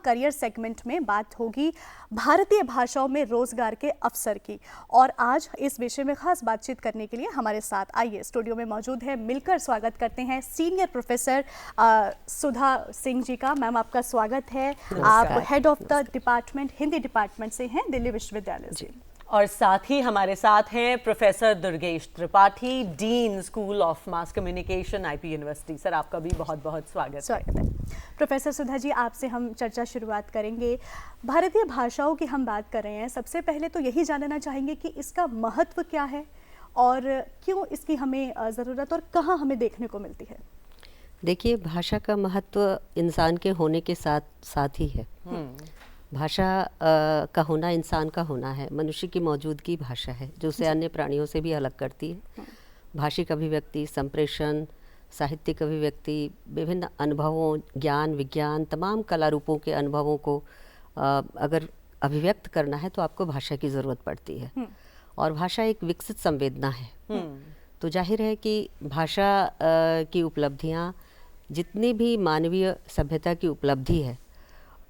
Career segment में बात होगी भारतीय भाषाओं में रोजगार के अवसर की। और आज इस विषय में खास बातचीत करने के लिए हमारे साथ आइए स्टूडियो में मौजूद है, मिलकर स्वागत करते हैं सीनियर प्रोफेसर सुधा सिंह जी का। मैम आपका स्वागत है। आप head of the department Hindi department से हैं दिल्ली विश्वविद्यालय से। और साथ ही हमारे साथ हैं professor Durgesh Tripathi, dean school of mass communication, IP university. Sir आपका भी बहुत बहुत स्वागत है। प्रोफेसर सुधा जी, आपसे हम चर्चा शुरुआत करेंगे। भारतीय भाषाओं की हम बात कर रहे हैं, सबसे पहले तो यही जानना चाहेंगे कि इसका महत्व क्या है और क्यों इसकी हमें ज़रूरत और कहाँ हमें देखने को मिलती है। देखिए, भाषा का महत्व इंसान के होने के साथ साथ ही है। भाषा का होना इंसान का होना है, मनुष्य की मौजूदगी भाषा है जो उसे अन्य प्राणियों से भी अलग करती है। भाषिक अभिव्यक्ति, संप्रेषण, साहित्यिक अभिव्यक्ति, विभिन्न अनुभवों, ज्ञान, विज्ञान, तमाम कला रूपों के अनुभवों को अगर अभिव्यक्त करना है तो आपको भाषा की ज़रूरत पड़ती है। और भाषा एक विकसित संवेदना है। तो जाहिर है कि भाषा की उपलब्धियाँ, जितनी भी मानवीय सभ्यता की उपलब्धि है,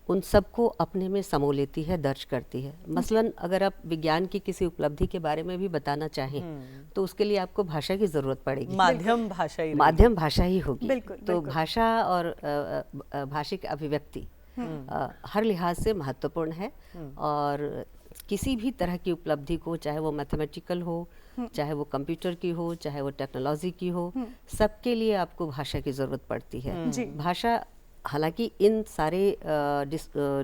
उन सबको अपने में समो लेती है, दर्ज करती है। मसलन अगर आप विज्ञान की किसी उपलब्धि के बारे में भी बताना चाहें तो उसके लिए आपको भाषा की जरूरत पड़ेगी। माध्यम भाषा ही होगी। तो भाषा और भाषिक अभिव्यक्ति हर लिहाज से महत्वपूर्ण है। और किसी भी तरह की उपलब्धि को, चाहे वो मैथमेटिकल हो, चाहे वो कंप्यूटर की हो, चाहे वो टेक्नोलॉजी की हो, सबके लिए आपको भाषा की जरूरत पड़ती है। भाषा, हालांकि इन सारे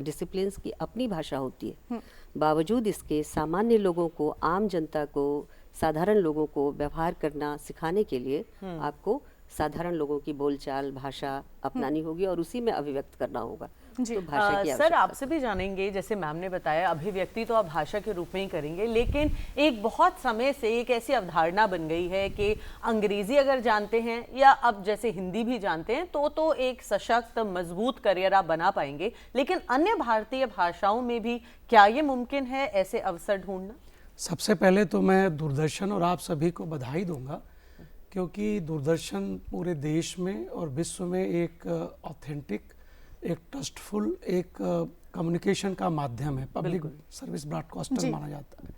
डिसिप्लिन्स की अपनी भाषा होती है, बावजूद इसके सामान्य लोगों को, आम जनता को, साधारण लोगों को व्यवहार करना सिखाने के लिए आपको साधारण लोगों की बोलचाल, भाषा अपनानी होगी और उसी में अभिव्यक्त करना होगा। तो भाषा की सर आपसे भी जानेंगे, जैसे मैम ने बताया अभिव्यक्ति तो आप भाषा के रूप में ही करेंगे, लेकिन एक बहुत समय से एक ऐसी अवधारणा बन गई है कि अंग्रेजी अगर जानते हैं या अब जैसे हिंदी भी जानते हैं तो एक सशक्त मजबूत करियर आप बना पाएंगे, लेकिन अन्य भारतीय भाषाओं में भी क्या ये मुमकिन है ऐसे अवसर ढूंढना? सबसे पहले तो मैं दूरदर्शन और आप सभी को बधाई दूंगा, क्योंकि दूरदर्शन पूरे देश में और विश्व में एक ऑथेंटिक, एक ट्रस्टफुल, एक कम्युनिकेशन का माध्यम है, पब्लिक सर्विस ब्रॉडकास्टर माना जाता है।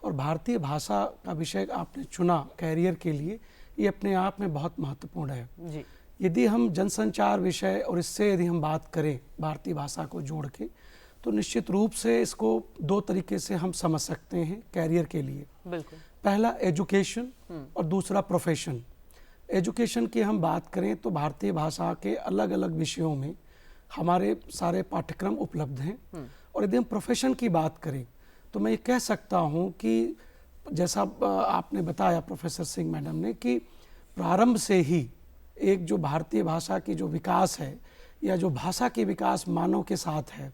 और भारतीय भाषा का विषय आपने चुना कैरियर के लिए, ये अपने आप में बहुत महत्वपूर्ण है जी। यदि हम जनसंचार विषय और इससे यदि हम बात करें भारतीय भाषा को जोड़ के, तो निश्चित रूप से इसको दो तरीके से हम समझ सकते हैं कैरियर के लिए। बिल्कुल। पहला एजुकेशन और दूसरा प्रोफेशन। एजुकेशन की हम बात करें तो भारतीय भाषा के अलग अलग विषयों में हमारे सारे पाठ्यक्रम उपलब्ध हैं। और यदि हम प्रोफेशन की बात करें तो मैं ये कह सकता हूँ कि जैसा आपने बताया प्रोफेसर सिंह मैडम ने, कि प्रारंभ से ही एक जो भारतीय भाषा की जो विकास है या जो भाषा के विकास मानव के साथ है,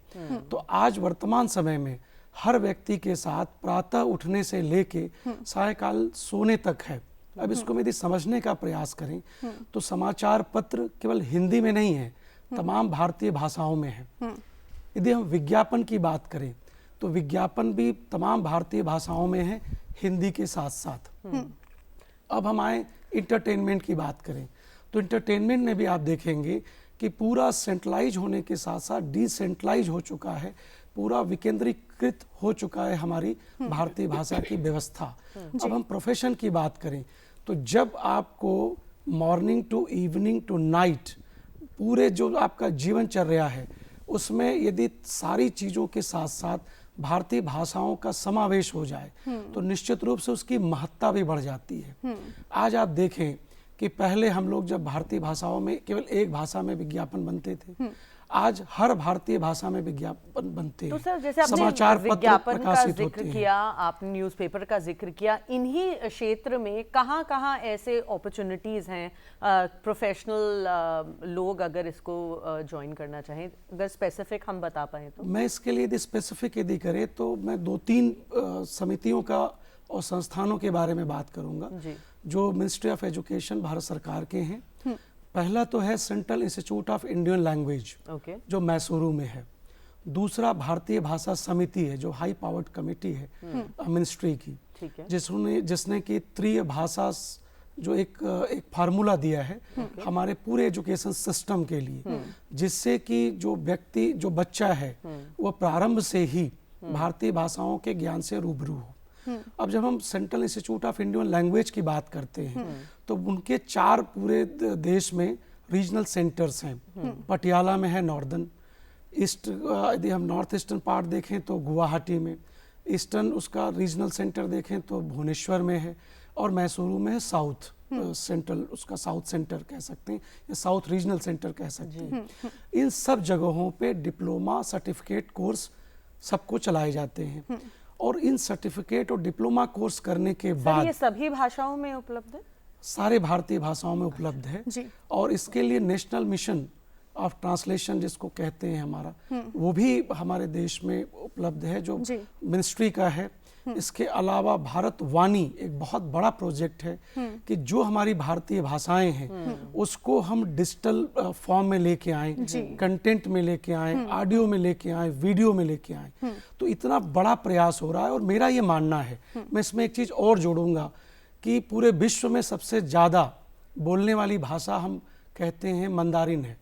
तो आज वर्तमान समय में हर व्यक्ति के साथ प्रातः उठने से लेके सायकाल सोने तक है। अब इसको यदि समझने का प्रयास करें तो समाचार पत्र केवल हिंदी में नहीं है, तमाम भारतीय भाषाओं में है। यदि हम विज्ञापन की बात करें तो विज्ञापन भी तमाम भारतीय भाषाओं में है, हिंदी के साथ साथ। अब हम आए इंटरटेनमेंट की बात करें तो इंटरटेनमेंट में भी आप देखेंगे कि पूरा सेंट्रलाइज होने के साथ साथ डिसेंट्रलाइज हो चुका है, पूरा विकेंद्रीकृत हो चुका है हमारी भारतीय भाषा की व्यवस्था। अब हम प्रोफेशन की बात करें तो जब आपको morning to evening to night पूरे जो आपका जीवन चल रहा है, उसमें यदि सारी चीज़ों के साथ साथ भारतीय भाषाओं का समावेश हो जाए तो निश्चित रूप से उसकी महत्ता भी बढ़ जाती है। आज आप देखें कि पहले हम लोग जब भारतीय भाषाओं में केवल एक भाषा में विज्ञापन बनते थे, आज हर भारतीय भाषा में विज्ञापन बनते हैं। तो सर जैसे आपने समाचार विज्ञापन का जिक्र किया, आपने न्यूज़पेपर का जिक्र किया, इन्हीं क्षेत्र में कहाँ ऐसे अपॉर्चुनिटीज़ हैं प्रोफेशनल लोग अगर इसको ज्वाइन करना चाहें, अगर स्पेसिफिक हम बता पाएँ तो? मैं इसके लिए यदि स्पेसिफिक यदि करें तो मैं 2-3 समितियों का और संस्थानों के बारे में बात करूंगा जो मिनिस्ट्री ऑफ एजुकेशन भारत सरकार के हैं। पहला तो है central institute of Indian language, जो मैसूरू में है। दूसरा भारतीय भाषा समिति है जो हाई पावर्ड कमेटी है मिनिस्ट्री की, जिसने कि त्रिय भाषा जो एक फार्मूला दिया है हमारे पूरे एजुकेशन सिस्टम के लिए, जिससे कि जो बच्चा है वो प्रारंभ से ही भारतीय भाषाओं के ज्ञान से रूबरू हो। अब जब हम central institute of Indian language की बात करते हैं तो उनके 4 पूरे देश में रीजनल सेंटर्स हैं। पटियाला में है नॉर्दर्न, ईस्ट यदि हम नॉर्थ ईस्टर्न पार्ट देखें तो गुवाहाटी में, ईस्टर्न उसका रीजनल सेंटर देखें तो भुवनेश्वर में है, और मैसूरू में है साउथ सेंट्रल, उसका साउथ सेंटर कह सकते हैं या साउथ रीजनल सेंटर कह सकते हैं। इन सब जगहों पे डिप्लोमा सर्टिफिकेट कोर्स सबको चलाए जाते हैं, और इन सर्टिफिकेट और डिप्लोमा कोर्स करने के बाद ये सभी भाषाओं में उपलब्ध है? सारे भारतीय भाषाओं में उपलब्ध है जी। और इसके लिए नेशनल मिशन ऑफ ट्रांसलेशन जिसको कहते हैं हमारा, वो भी हमारे देश में उपलब्ध है, जो मिनिस्ट्री का है। इसके अलावा भारत वाणी एक बहुत बड़ा प्रोजेक्ट है कि जो हमारी भारतीय भाषाएं हैं उसको हम डिजिटल फॉर्म में लेके आए, कंटेंट में लेके आए, ऑडियो में लेके आए, वीडियो में लेके आए। तो इतना बड़ा प्रयास हो रहा है, और मेरा ये मानना है, मैं इसमें एक चीज और जोड़ूंगा कि पूरे विश्व में सबसे ज्यादा बोलने वाली भाषा हम कहते हैं मंदारिन है,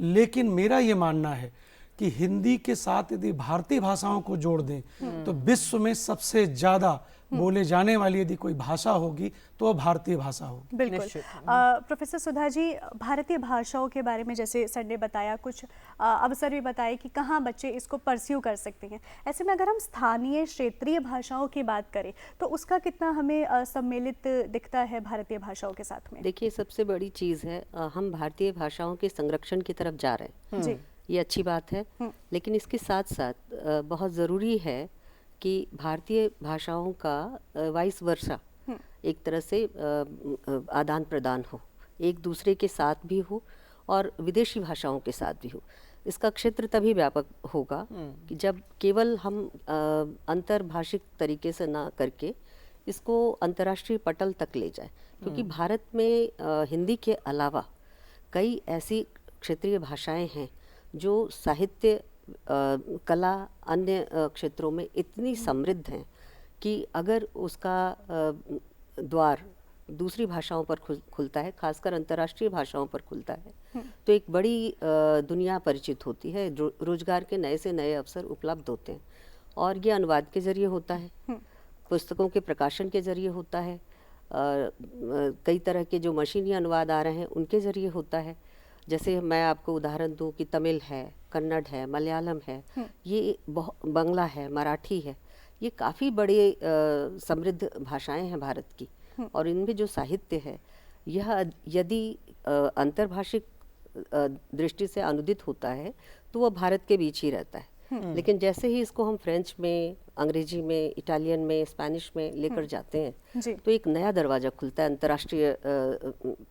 लेकिन मेरा ये मानना है कि हिंदी के साथ यदि भारतीय भाषाओं को जोड़ दें तो विश्व में सबसे ज्यादा बोले जाने वाली यदि कोई भाषा होगी तो वह भारतीय भाषा होगी। बिल्कुल। प्रोफेसर सुधा जी, भारतीय भाषाओं के बारे में जैसे सर ने बताया, कुछ अवसर भी बताए कि कहाँ बच्चे इसको परस्यू कर सकते हैं। ऐसे में अगर हम स्थानीय क्षेत्रीय भाषाओं की बात करें तो उसका कितना हमें सम्मिलित दिखता है भारतीय भाषाओं के साथ में? देखिए, सबसे बड़ी चीज़ है हम भारतीय भाषाओं के संरक्षण की तरफ जा रहे हैं। जी। ये अच्छी बात है, लेकिन इसके साथ साथ बहुत ज़रूरी है कि भारतीय भाषाओं का वाइस वर्सा एक तरह से आदान प्रदान हो, एक दूसरे के साथ भी हो और विदेशी भाषाओं के साथ भी हो। इसका क्षेत्र तभी व्यापक होगा कि जब केवल हम अंतर्भाषिक तरीके से ना करके इसको अंतर्राष्ट्रीय पटल तक ले जाए, क्योंकि भारत में हिंदी के अलावा कई ऐसी क्षेत्रीय भाषाएं हैं जो साहित्य, कला, अन्य क्षेत्रों में इतनी समृद्ध हैं कि अगर उसका द्वार दूसरी भाषाओं पर खुलता है, खासकर अंतर्राष्ट्रीय भाषाओं पर खुलता है, तो एक बड़ी दुनिया परिचित होती है, रोजगार के नए से नए अवसर उपलब्ध होते हैं। और ये अनुवाद के जरिए होता है, पुस्तकों के प्रकाशन के जरिए होता है, कई तरह के जो मशीनी अनुवाद आ रहे हैं उनके जरिए होता है। जैसे मैं आपको उदाहरण दूं कि तमिल है, कन्नड़ है, मलयालम है, ये बंगला है, मराठी है, ये काफ़ी बड़े समृद्ध भाषाएं हैं भारत की, और इनमें जो साहित्य है यह यदि अंतर्भाषिक दृष्टि से अनुदित होता है तो वह भारत के बीच ही रहता है। लेकिन जैसे ही इसको हम फ्रेंच में, अंग्रेजी में, इटालियन में, स्पेनिश में लेकर जाते हैं तो एक नया दरवाज़ा खुलता है अंतर्राष्ट्रीय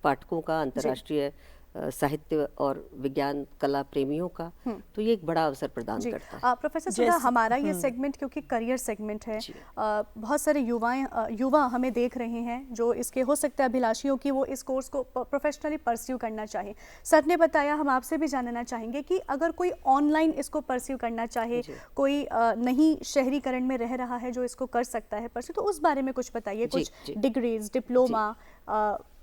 पाठकों का, अंतर्राष्ट्रीय साहित्य और विज्ञान कला प्रेमियों का। तो ये एक बड़ा अवसर प्रदान करता है। प्रोफेसर सुधा, हमारा ये सेगमेंट क्योंकि करियर सेगमेंट है, बहुत सारे युवा हमें देख रहे हैं जो इसके हो सकते हैं अभिलाषियों की वो इस कोर्स को प्रोफेशनली परस्यू करना चाहे। सर ने बताया, हम आपसे भी जानना चाहेंगे कि अगर कोई ऑनलाइन इसको परस्यू करना चाहे, कोई नहीं शहरीकरण में रह रहा है जो इसको कर सकता है परस्यू, तो उस बारे में कुछ बताइए। कुछ डिग्रीज, डिप्लोमा,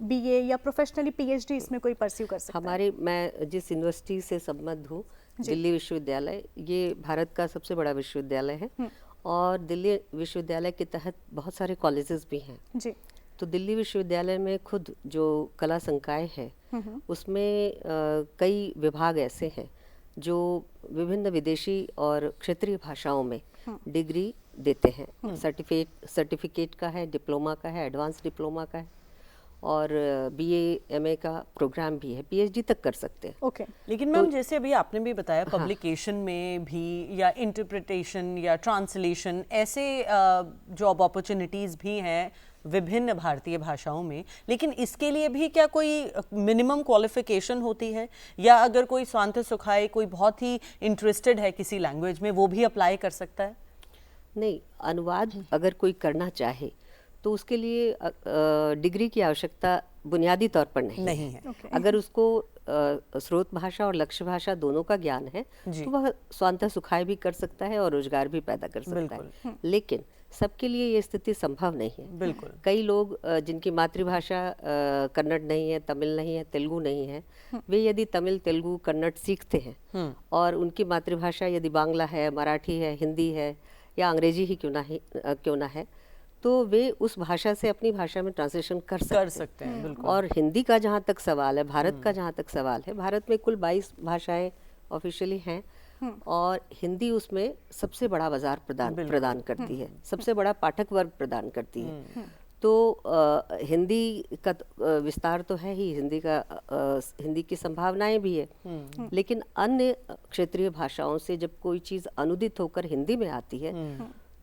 बीए या प्रोफेशनली पीएचडी इसमें कोई परस्यू कर सकता है? मैं जिस यूनिवर्सिटी से संबद्ध हूँ, दिल्ली विश्वविद्यालय, ये भारत का सबसे बड़ा विश्वविद्यालय है और दिल्ली विश्वविद्यालय के तहत बहुत सारे कॉलेजेस भी हैं जी। तो दिल्ली विश्वविद्यालय में खुद जो कला संकाय है उसमें कई विभाग ऐसे हैं जो विभिन्न विदेशी और क्षेत्रीय भाषाओं में डिग्री देते हैं। सर्टिफिकेट का है, डिप्लोमा का है, एडवांस डिप्लोमा का है, और बीए, एमए का प्रोग्राम भी है, पीएचडी तक कर सकते हैं। ओके। लेकिन मैम, जैसे अभी आपने भी बताया पब्लिकेशन में भी या इंटरप्रिटेशन या ट्रांसलेशन, ऐसे जॉब अपॉर्चुनिटीज़ भी हैं विभिन्न भारतीय भाषाओं में, लेकिन इसके लिए भी क्या कोई मिनिमम क्वालिफिकेशन होती है, या अगर कोई स्वांत सुखाए, कोई बहुत ही इंटरेस्टेड है किसी लैंग्वेज में, वो भी अप्लाई कर सकता है? नहीं, अनुवाद अगर कोई करना चाहे तो उसके लिए डिग्री की आवश्यकता बुनियादी तौर पर नहीं है। Okay. अगर उसको स्रोत भाषा और लक्ष्य भाषा दोनों का ज्ञान है तो वह स्वांतः सुखाय भी कर सकता है और रोजगार भी पैदा कर सकता है। लेकिन सबके लिए ये स्थिति संभव नहीं है। बिल्कुल। कई लोग जिनकी मातृभाषा कन्नड़ नहीं है, तमिल नहीं है, तेलुगु नहीं है, वे यदि तमिल, तेलुगु, कन्नड़ सीखते हैं और उनकी मातृभाषा यदि बांग्ला है, मराठी है, हिंदी है या अंग्रेजी ही क्यों ना है, तो वे उस भाषा से अपनी भाषा में ट्रांसलेशन कर सकते हैं। बिल्कुल। और हिंदी का जहाँ तक सवाल है, भारत का जहाँ तक सवाल है, भारत में कुल 22 भाषाएं ऑफिशियली हैं और हिंदी उसमें सबसे बड़ा बाजार प्रदान करती है, सबसे बड़ा पाठक वर्ग प्रदान करती है। तो हिंदी का विस्तार तो है ही, हिंदी की संभावनाएं भी है, लेकिन अन्य क्षेत्रीय भाषाओं से जब कोई चीज़ अनुदित होकर हिंदी में आती है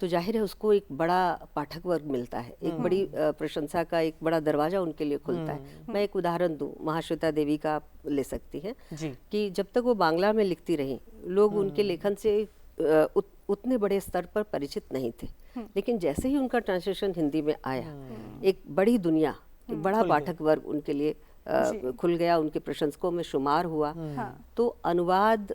तो जाहिर है उसको एक बड़ा पाठक वर्ग मिलता है, एक बड़ी प्रशंसा का एक बड़ा दरवाजा उनके लिए खुलता है। मैं एक उदाहरण दूं, महाश्वेता देवी का आप ले सकती हैं कि जब तक वो बांग्ला में लिखती रहीं, लोग उनके लेखन से उतने बड़े स्तर पर परिचित नहीं थे, लेकिन जैसे ही उनका ट्रांसलेशन हिंदी में आया, एक बड़ी दुनिया, एक बड़ा पाठक वर्ग उनके लिए खुल गया, उनके प्रशंसकों में शुमार हुआ। तो अनुवाद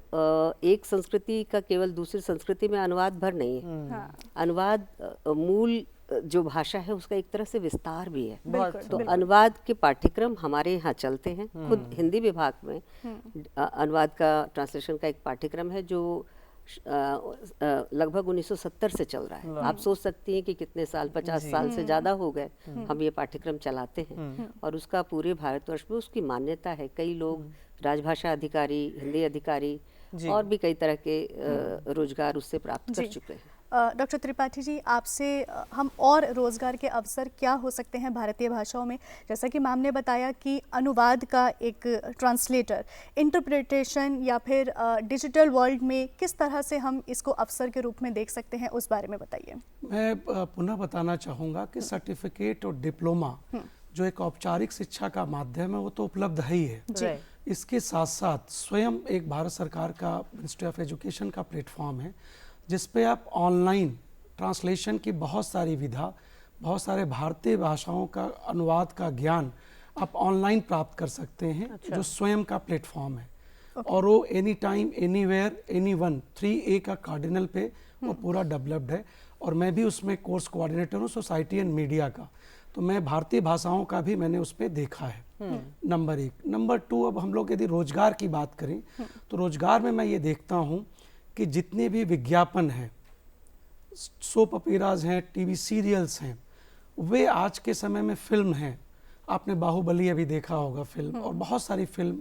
एक संस्कृति का केवल दूसरी संस्कृति में अनुवाद भर नहीं है, अनुवाद मूल जो भाषा है उसका एक तरह से विस्तार भी है। तो अनुवाद के पाठ्यक्रम हमारे यहाँ चलते हैं, खुद हिंदी विभाग में अनुवाद का, ट्रांसलेशन का एक पाठ्यक्रम है जो लगभग 1970 से चल रहा है। आप सोच सकती हैं कि कितने साल, 50 साल से ज़्यादा हो गए हम ये पाठ्यक्रम चलाते हैं और उसका पूरे भारतवर्ष में उसकी मान्यता है। कई लोग राजभाषा अधिकारी, हिंदी अधिकारी और भी कई तरह के रोजगार उससे प्राप्त कर चुके हैं। डॉक्टर त्रिपाठी जी, आपसे हम और रोज़गार के अवसर क्या हो सकते हैं भारतीय भाषाओं में? जैसा कि मैम ने बताया कि अनुवाद का एक ट्रांसलेटर, इंटरप्रिटेशन या फिर डिजिटल वर्ल्ड में किस तरह से हम इसको अवसर के रूप में देख सकते हैं, उस बारे में बताइए। मैं पुनः बताना चाहूँगा कि सर्टिफिकेट और डिप्लोमा जो एक औपचारिक शिक्षा का माध्यम है वो तो उपलब्ध है ही है। इसके साथ साथ स्वयं एक भारत सरकार का मिनिस्ट्री ऑफ एजुकेशन का प्लेटफॉर्म है जिस पे आप ऑनलाइन ट्रांसलेशन की बहुत सारी विधा, बहुत सारे भारतीय भाषाओं का अनुवाद का ज्ञान आप ऑनलाइन प्राप्त कर सकते हैं। जो स्वयं का प्लेटफॉर्म है और वो any time, anywhere, anyone 3A का कार्डिनल पे वो पूरा डेवलप्ड है और मैं भी उसमें कोर्स कोऑर्डिनेटर हूँ सोसाइटी एंड मीडिया का। तो मैं भारतीय भाषाओं का भी मैंने उस पर देखा है। नंबर 1। नंबर 2, अब हम लोग यदि रोजगार की बात करें तो रोजगार में मैं ये देखता हूँ कि जितने भी विज्ञापन हैं, सोप ऑपेराज हैं, टीवी सीरियल्स हैं, वे आज के समय में फिल्म हैं। आपने बाहुबली अभी देखा होगा फिल्म, और बहुत सारी फिल्म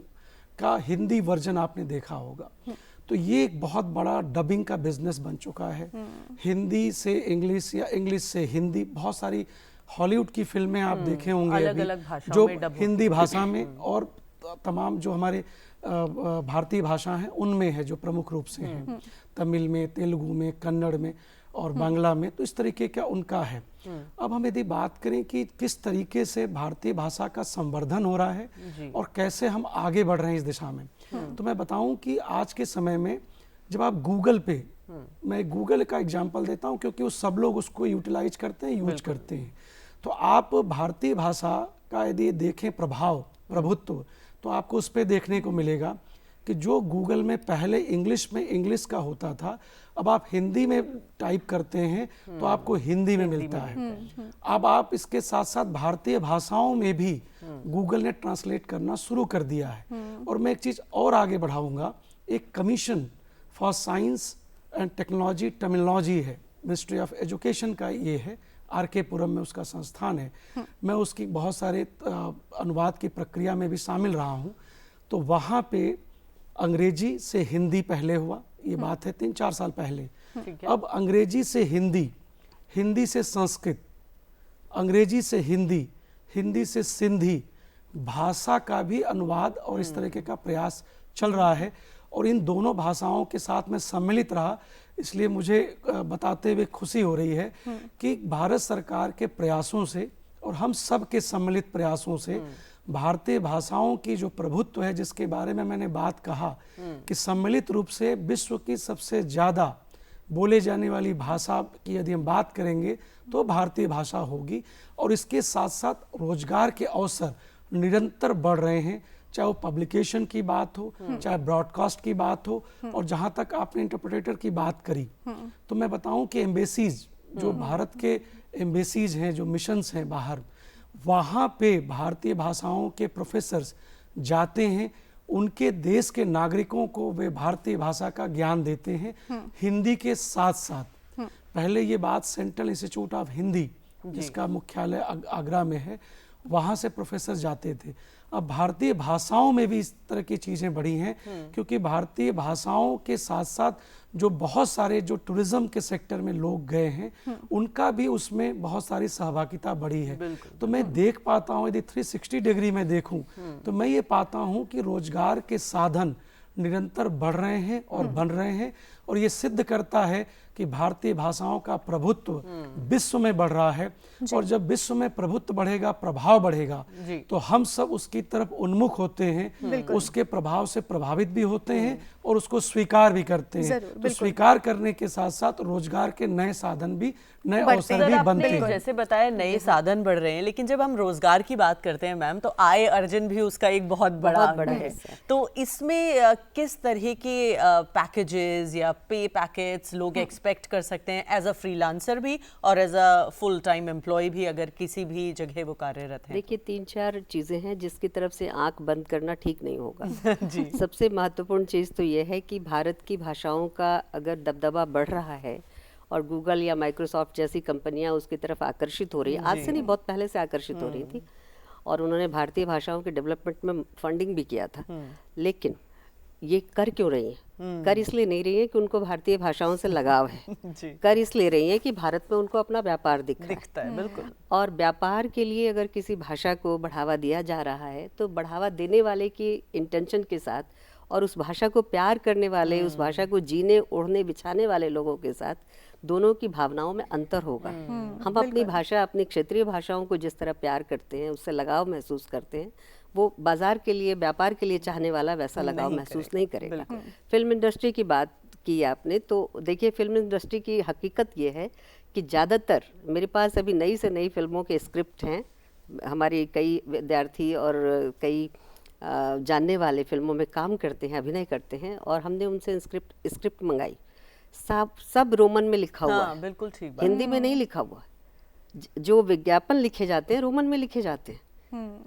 का हिंदी वर्जन आपने देखा होगा। तो ये एक बहुत बड़ा डबिंग का बिजनेस बन चुका है। हिंदी से इंग्लिश या इंग्लिश से हिंदी, बहुत सारी हॉलीवुड की फिल्में आप देखे होंगे अलग-अलग भाषाओं जो में डब हिंदी भाषा में और तमाम जो हमारे भारतीय भाषा हैं उनमें है, जो प्रमुख रूप से हैं, तमिल में, तेलुगु में, कन्नड़ में और बांग्ला में। तो इस तरीके का उनका है। अब हम यदि बात करें कि किस तरीके से भारतीय भाषा का संवर्धन हो रहा है और कैसे हम आगे बढ़ रहे हैं इस दिशा में, तो मैं बताऊं कि आज के समय में जब आप गूगल पे, मैं गूगल का एग्जांपल देता हूं क्योंकि वो सब लोग उसको यूटिलाइज करते हैं, यूज करते हैं। तो आप भारतीय भाषा का यदि देखें प्रभुत्व, तो आपको उस पर देखने को मिलेगा कि जो गूगल में पहले इंग्लिश में इंग्लिश का होता था, अब आप हिंदी में टाइप करते हैं तो आपको हिंदी में मिलता है। अब आप इसके साथ साथ भारतीय भाषाओं में भी गूगल ने ट्रांसलेट करना शुरू कर दिया है। और मैं एक चीज़ और आगे बढ़ाऊंगा, एक commission for science and technology terminology है, मिनिस्ट्री ऑफ एजुकेशन का ये है, RK पुरम में उसका संस्थान है। मैं उसकी बहुत सारे अनुवाद की प्रक्रिया में भी शामिल रहा हूँ। तो वहाँ पे अंग्रेजी से हिंदी पहले हुआ, ये बात है 3-4 साल पहले। अब अंग्रेजी से हिंदी, हिंदी से संस्कृत, अंग्रेजी से हिंदी, हिंदी से सिंधी भाषा का भी अनुवाद और इस तरीके का प्रयास चल रहा है। और इन दोनों भाषाओं के साथ में सम्मिलित रहा, इसलिए मुझे बताते हुए खुशी हो रही है कि भारत सरकार के प्रयासों से और हम सब के सम्मिलित प्रयासों से भारतीय भाषाओं की जो प्रभुत्व है, जिसके बारे में मैंने बात कहा कि सम्मिलित रूप से विश्व की सबसे ज़्यादा बोले जाने वाली भाषा की यदि हम बात करेंगे तो भारतीय भाषा होगी। और इसके साथ साथ रोजगार के अवसर निरंतर बढ़ रहे हैं, चाहे वो पब्लिकेशन की बात हो, चाहे ब्रॉडकास्ट की बात हो। और जहाँ तक आपने इंटरप्रेटर की बात करी, तो मैं बताऊं कि एम्बेसीज जो भारत के एम्बेसीज हैं, जो मिशंस हैं बाहर, वहाँ पे भारतीय भाषाओं के प्रोफेसर्स जाते हैं, उनके देश के नागरिकों को वे भारतीय भाषा का ज्ञान देते हैं हिंदी के साथ साथ। पहले ये बात सेंट्रल इंस्टीट्यूट ऑफ हिंदी, जिसका मुख्यालय आगरा में है, वहाँ से प्रोफेसर जाते थे। अब भारतीय भाषाओं में भी इस तरह की चीज़ें बढ़ी हैं, क्योंकि भारतीय भाषाओं के साथ साथ जो बहुत सारे जो टूरिज्म के सेक्टर में लोग गए हैं, उनका भी उसमें बहुत सारी सहभागिता बढ़ी है। तो मैं देख पाता हूँ, यदि 360 डिग्री में देखूं, तो मैं ये पाता हूँ कि रोजगार के साधन निरंतर बढ़ रहे हैं और बन रहे हैं, और ये सिद्ध करता है कि भारतीय भाषाओं का प्रभुत्व विश्व में बढ़ रहा है। और जब विश्व में प्रभुत्व बढ़ेगा, प्रभाव बढ़ेगा, तो हम सब उसकी तरफ उन्मुख होते हैं, उसके प्रभाव से प्रभावित भी होते हैं और उसको स्वीकार भी करते हैं। तो स्वीकार करने के साथ साथ रोजगार के नए साधन भी, नए अवसर भी बनते हैं। जैसे बताया नए साधन बढ़ रहे हैं, लेकिन जब हम रोजगार की बात करते हैं मैम, तो आय अर्जन भी उसका एक बहुत बड़ा है। तो इसमें किस तरह के पैकेजेस या पे पैकेट्स लोग एक्सपेक्ट कर सकते हैं एज अ फ्रीलांसर भी और as a full time employee भी, अगर किसी भी जगह वो कार्यरत हैं? देखिए, 3-4 चीज़ें हैं जिसकी तरफ से आंख बंद करना ठीक नहीं होगा। जी। सबसे महत्वपूर्ण चीज़ तो ये है कि भारत की भाषाओं का अगर दबदबा बढ़ रहा है और गूगल या माइक्रोसॉफ्ट जैसी कंपनियां उसकी तरफ आकर्षित हो रही है, आज से नहीं, बहुत पहले से आकर्षित हो रही थी, और उन्होंने भारतीय भाषाओं के डेवलपमेंट में फंडिंग भी किया था। लेकिन ये कर क्यों रही हैं? कर इसलिए नहीं रही है कि उनको भारतीय भाषाओं से लगाव है। कर इसलिए रही है कि भारत में उनको अपना व्यापार दिखता है। बिल्कुल। और व्यापार के लिए अगर किसी भाषा को बढ़ावा दिया जा रहा है, तो बढ़ावा देने वाले की इंटेंशन के साथ और उस भाषा को प्यार करने वाले, उस भाषा को जीने ओढ़ने बिछाने वाले लोगों के साथ दोनों की भावनाओं में अंतर होगा। हम अपनी भाषा, अपनी क्षेत्रीय भाषाओं को जिस तरह प्यार करते हैं, उससे लगाव महसूस करते हैं, वो बाजार के लिए, व्यापार के लिए चाहने वाला वैसा लगाव महसूस नहीं करेगा। फिल्म इंडस्ट्री की बात की आपने, तो देखिए, फिल्म इंडस्ट्री की हकीकत ये है कि ज़्यादातर मेरे पास अभी नई से नई फिल्मों के स्क्रिप्ट हैं। हमारे कई विद्यार्थी और कई जानने वाले फिल्मों में काम करते हैं, अभिनय करते हैं, और हमने उनसे स्क्रिप्ट मंगाई। सब रोमन में लिखा हुआ है। बिल्कुल ठीक बात। हिंदी में नहीं लिखा हुआ। जो विज्ञापन लिखे जाते हैं रोमन में लिखे जाते हैं।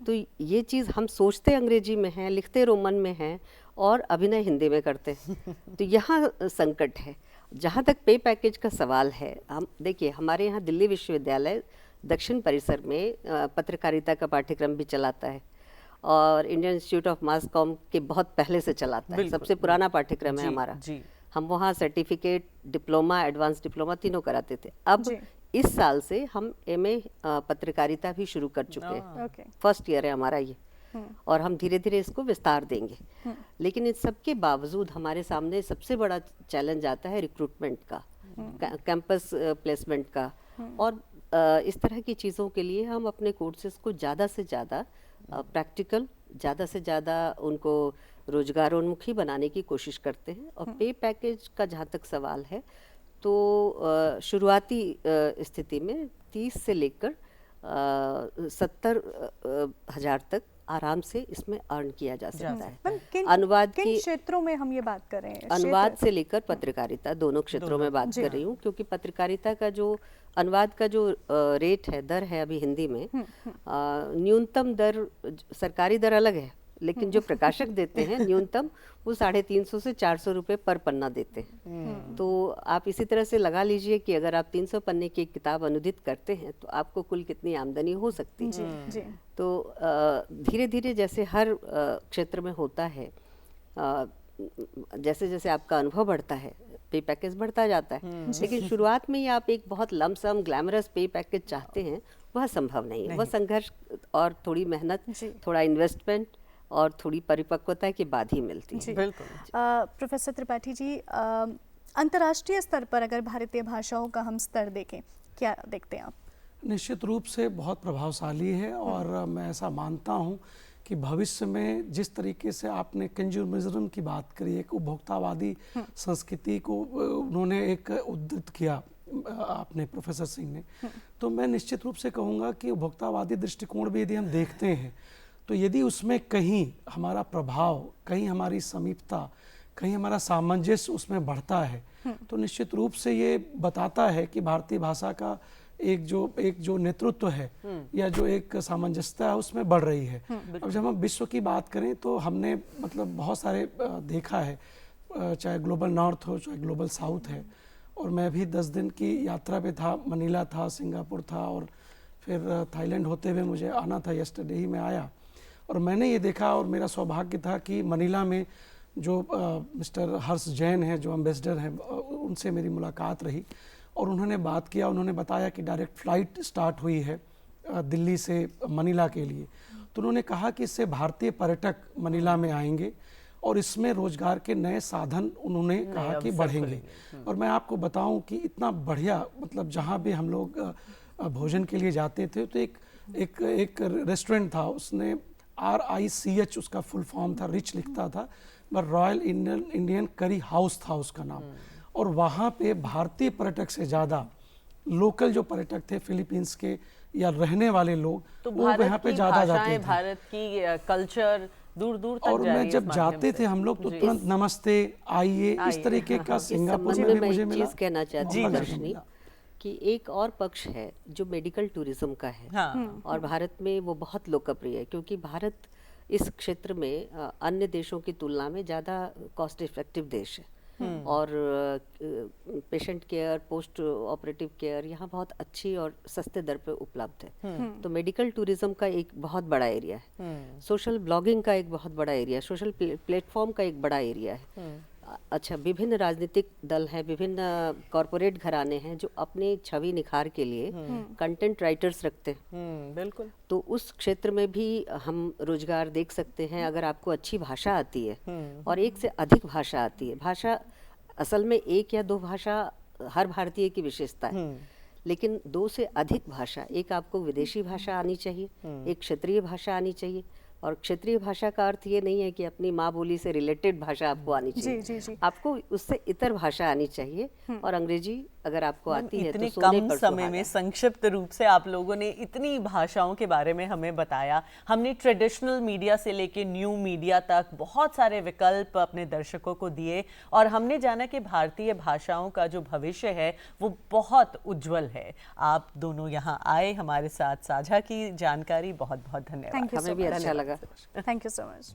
तो ये चीज़ हम सोचते अंग्रेजी में है, लिखते रोमन में है, और अभिनय हिंदी में करते हैं। तो यहाँ संकट है। जहाँ तक पे पैकेज का सवाल है, हम देखिए, हमारे यहाँ दिल्ली विश्वविद्यालय दक्षिण परिसर में पत्रकारिता का पाठ्यक्रम भी चलाता है, और Indian institute of mass com के बहुत पहले से चलाता है। सबसे पुराना पाठ्यक्रम है हमारा। हम वहाँ सर्टिफिकेट, डिप्लोमा, एडवांस डिप्लोमा तीनों कराते थे। अब इस साल से हम एमए पत्रकारिता भी शुरू कर चुके हैं। फर्स्ट ईयर है हमारा ये, और हम धीरे धीरे इसको विस्तार देंगे। लेकिन इन सब के बावजूद हमारे सामने सबसे बड़ा चैलेंज आता है रिक्रूटमेंट का, कैंपस प्लेसमेंट का, और इस तरह की चीज़ों के लिए हम अपने कोर्सेज को ज़्यादा से ज़्यादा प्रैक्टिकल, ज़्यादा से ज़्यादा उनको रोजगारोन्मुखी बनाने की कोशिश करते हैं। और पे पैकेज का जहाँ तक सवाल है, तो शुरुआती स्थिति में 30 से लेकर 70 हज़ार तक आराम से इसमें अर्न किया जा सकता है। अनुवाद किन क्षेत्रों में हम ये बात कर रहे हैं? अनुवाद से लेकर पत्रकारिता, दोनों क्षेत्रों में बात कर रही हूँ, क्योंकि पत्रकारिता का जो, अनुवाद का जो रेट है, दर है अभी हिंदी में, न्यूनतम दर, सरकारी दर अलग है, लेकिन जो प्रकाशक देते हैं न्यूनतम, वो 350 से 400 रुपये पर पन्ना देते हैं। तो आप इसी तरह से लगा लीजिए कि अगर आप 300 पन्ने की एक किताब अनुदित करते हैं, तो आपको कुल कितनी आमदनी हो सकती है। तो धीरे धीरे जैसे हर क्षेत्र में होता है, जैसे जैसे आपका अनुभव बढ़ता है, पे पैकेज बढ़ता जाता है। लेकिन शुरुआत में ही आप एक बहुत लमसम ग्लैमरस पे पैकेज चाहते हैं, वह संभव नहीं है। वह संघर्ष और थोड़ी मेहनत, थोड़ा इन्वेस्टमेंट और थोड़ी परिपक्वता के बाद ही मिलती है। बिल्कुल। प्रोफेसर त्रिपाठी जी, अंतर्राष्ट्रीय स्तर पर अगर भारतीय भाषाओं का हम स्तर देखें, क्या देखते हैं आप? निश्चित रूप से बहुत प्रभावशाली है, और मैं ऐसा मानता हूँ कि भविष्य में जिस तरीके से आपने कंज्यूमरिज्म की बात करी, एक उपभोक्तावादी संस्कृति को उन्होंने एक उद्धृत किया आपने, प्रोफेसर सिंह ने, तो मैं निश्चित रूप से कहूँगा कि उपभोक्तावादी दृष्टिकोण भी यदि हम देखते हैं, तो यदि उसमें कहीं हमारा प्रभाव, कहीं हमारी समीपता, कहीं हमारा सामंजस्य उसमें बढ़ता है, तो निश्चित रूप से ये बताता है कि भारतीय भाषा का एक जो नेतृत्व है या जो एक सामंजस्यता है उसमें बढ़ रही है। अब जब हम विश्व की बात करें तो हमने मतलब बहुत सारे देखा है, चाहे ग्लोबल नॉर्थ हो चाहे ग्लोबल साउथ है, और मैं भी 10 दिन की यात्रा पे था, मनीला था, सिंगापुर था, और फिर थाईलैंड होते हुए मुझे आना था, यस्टरडे ही मैं आया। और मैंने ये देखा, और मेरा सौभाग्य था कि मनीला में जो मिस्टर हर्ष जैन हैं जो एम्बेसडर हैं, उनसे मेरी मुलाकात रही और उन्होंने बात किया। उन्होंने बताया कि डायरेक्ट फ़्लाइट स्टार्ट हुई है दिल्ली से मनीला के लिए, तो उन्होंने कहा कि इससे भारतीय पर्यटक मनीला में आएंगे और इसमें रोजगार के नए साधन उन्होंने कहा कि बढ़ेंगे। और मैं आपको बताऊं कि इतना बढ़िया, मतलब जहां भी हम लोग भोजन के लिए जाते थे तो एक रेस्टोरेंट था, उसने RICH उसका फुल फॉर्म था, रिच लिखता था, पर रॉयल इंडियन करी हाउस था उसका नाम। और वहाँ पे भारतीय पर्यटक से ज़्यादा लोकल जो पर्यटक थे फिलीपींस के या रहने वाले लोग, तो वो यहाँ पे ज़्यादा जाते थे। भारत की कल्चर दूर दूर तक और मैं जब जाते थे हम लोग तो तुरंत नमस्ते, आइए, इस तरीके का सिंगापुर में भी मुझे मिला। चीज़ कहना चाहती हूँ दर्शनी कि एक और पक्ष है जो मेडिकल टूरिज्म का है। और भारत में वो बहुत लोकप्रिय है, क्योंकि भारत इस क्षेत्र में अन्य देशों की तुलना में ज़्यादा कॉस्ट इफेक्टिव देश है। और patient care, post operative care यहाँ बहुत अच्छी और सस्ते दर पे उपलब्ध है। तो मेडिकल टूरिज्म का एक बहुत बड़ा एरिया है, सोशल ब्लॉगिंग का एक बहुत बड़ा एरिया है, सोशल प्लेटफॉर्म का एक बड़ा एरिया है। अच्छा, विभिन्न राजनीतिक दल हैं, विभिन्न कॉरपोरेट घराने हैं जो अपने छवि निखार के लिए कंटेंट राइटर्स रखते हैं। बिल्कुल। तो उस क्षेत्र में भी हम रोजगार देख सकते हैं अगर आपको अच्छी भाषा आती है और एक से अधिक भाषा आती है। भाषा असल में एक या दो भाषा हर भारतीय की विशेषता है, लेकिन 2 से अधिक भाषा, एक आपको विदेशी भाषा आनी चाहिए, एक क्षेत्रीय भाषा आनी चाहिए। और क्षेत्रीय भाषा का अर्थ ये नहीं है कि अपनी माँ बोली से रिलेटेड भाषा आपको आनी चाहिए। जी। आपको उससे इतर भाषा आनी चाहिए। और अंग्रेजी अगर आपको आती है इतने तो कम समय में संक्षिप्त रूप से आप लोगों ने इतनी भाषाओं के बारे में हमें बताया। हमने ट्रेडिशनल मीडिया से लेके न्यू मीडिया तक बहुत सारे विकल्प अपने दर्शकों को दिए और हमने जाना कि भारतीय भाषाओं का जो भविष्य है वो बहुत उज्जवल है। आप दोनों यहाँ आए, हमारे साथ साझा की जानकारी, बहुत बहुत धन्यवाद। हमें भी अच्छा लगा। Thank you so much.